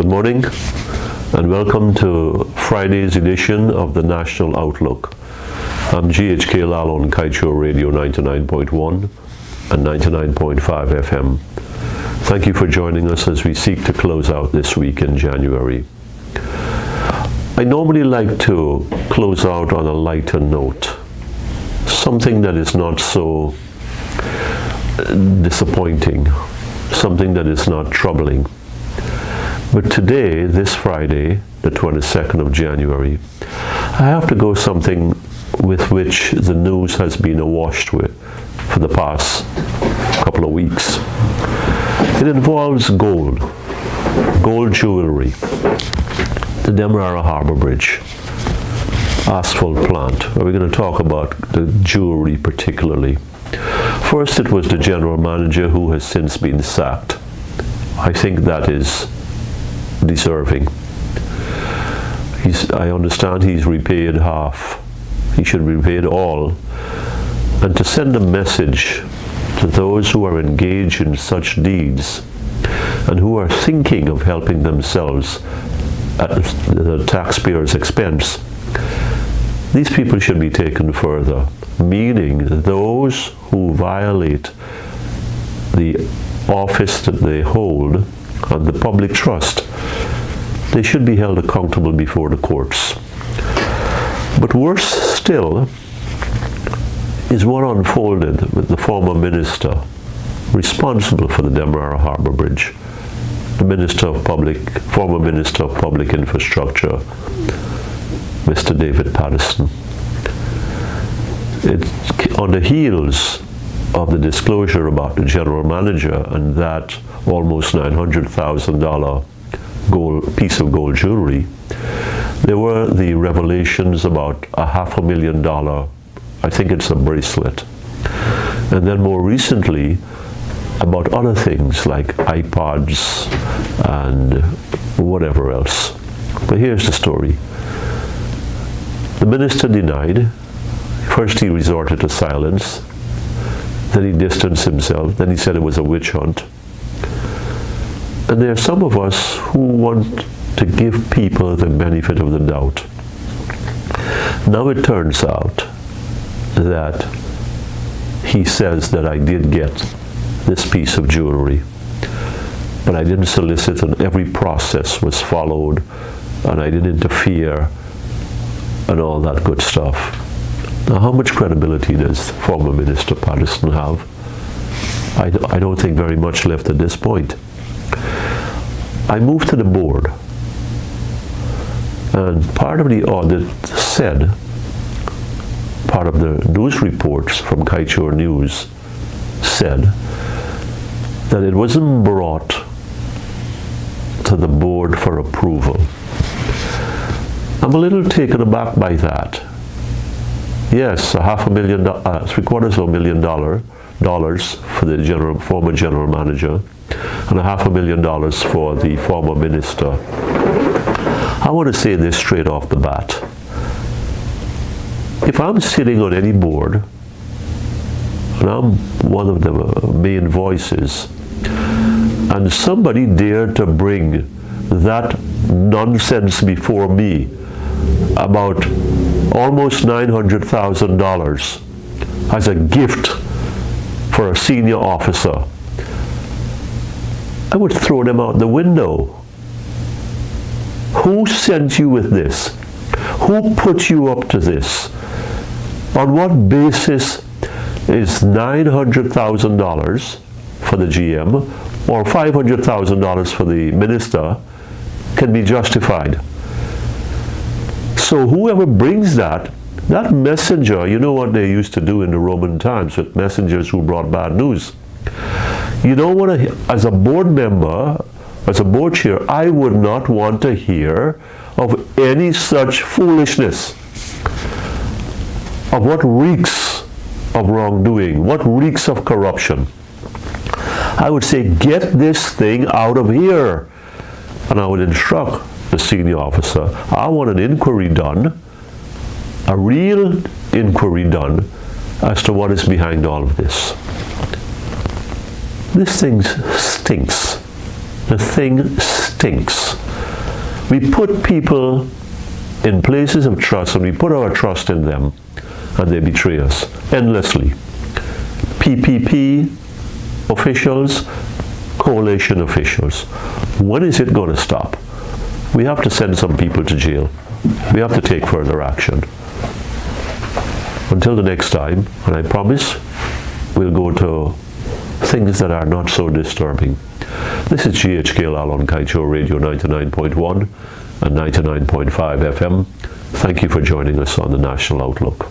Good morning and welcome to Friday's edition of the National Outlook. I'm GHK Lall on Kaieteur Radio 99.1 and 99.5 FM. Thank you for joining us as we seek to close out this week in January. I normally like to close out on a lighter note, something that is not so disappointing, something that is not troubling. But today, this Friday, the 22nd of January, I have to go something with which the news has been awash with for the past couple of weeks. It involves gold jewelry, the Demerara Harbour Bridge, asphalt plant. We're going to talk about the jewelry particularly. First, it was the general manager who has since been sacked. I think that is deserving. I understand he's repaid half. He should be repaid all. And to send a message to those who are engaged in such deeds and who are thinking of helping themselves at the taxpayers' expense, these people should be taken further, meaning those who violate the office that they hold and the public trust, they should be held accountable before the courts. But worse still is what unfolded with the former minister responsible for the Demerara Harbour Bridge, the former Minister of Public Infrastructure, Mr. David Patterson. On the heels of the disclosure about the general manager and that almost $900,000 piece of gold jewelry, there were the revelations about $500,000, I think it's a bracelet, and then more recently about other things like iPods and whatever else. But here's the story. The minister denied. First he resorted to silence, then he distanced himself, then he said it was a witch hunt. And there are some of us who want to give people the benefit of the doubt. Now it turns out that he says that I did get this piece of jewelry, but I didn't solicit and every process was followed and I didn't interfere and all that good stuff. Now, how much credibility does former Minister Patterson have? I don't think very much left at this point. I moved to the board, and part of the audit said, part of the news reports from Kaieteur News said that it wasn't brought to the board for approval. I'm a little taken aback by that. Yes, $250,000 for the former general manager and $500,000 for the former minister. I want to say this straight off the bat. If I'm sitting on any board and I'm one of the main voices and somebody dared to bring that nonsense before me about almost $900,000 as a gift for a senior officer, I would throw them out the window. Who sent you with this? Who put you up to this? On what basis is $900,000 for the GM or $500,000 for the minister can be justified? So whoever brings that messenger, you know what they used to do in the Roman times with messengers who brought bad news. You don't want to, as a board member, as a board chair, I would not want to hear of any such foolishness, of what reeks of wrongdoing, what reeks of corruption. I would say, get this thing out of here. And I would instruct the senior officer, I want an inquiry done, a real inquiry done as to what is behind all of this. This thing stinks. The thing stinks. We put people in places of trust, and we put our trust in them, and they betray us endlessly. PPP officials, coalition officials. When is it going to stop? We have to send some people to jail. We have to take further action. Until the next time, and I promise we'll go to things that are not so disturbing. This is GHK Lall on Kaieteur Radio 99.1 and 99.5 FM. Thank you for joining us on the National Outlook.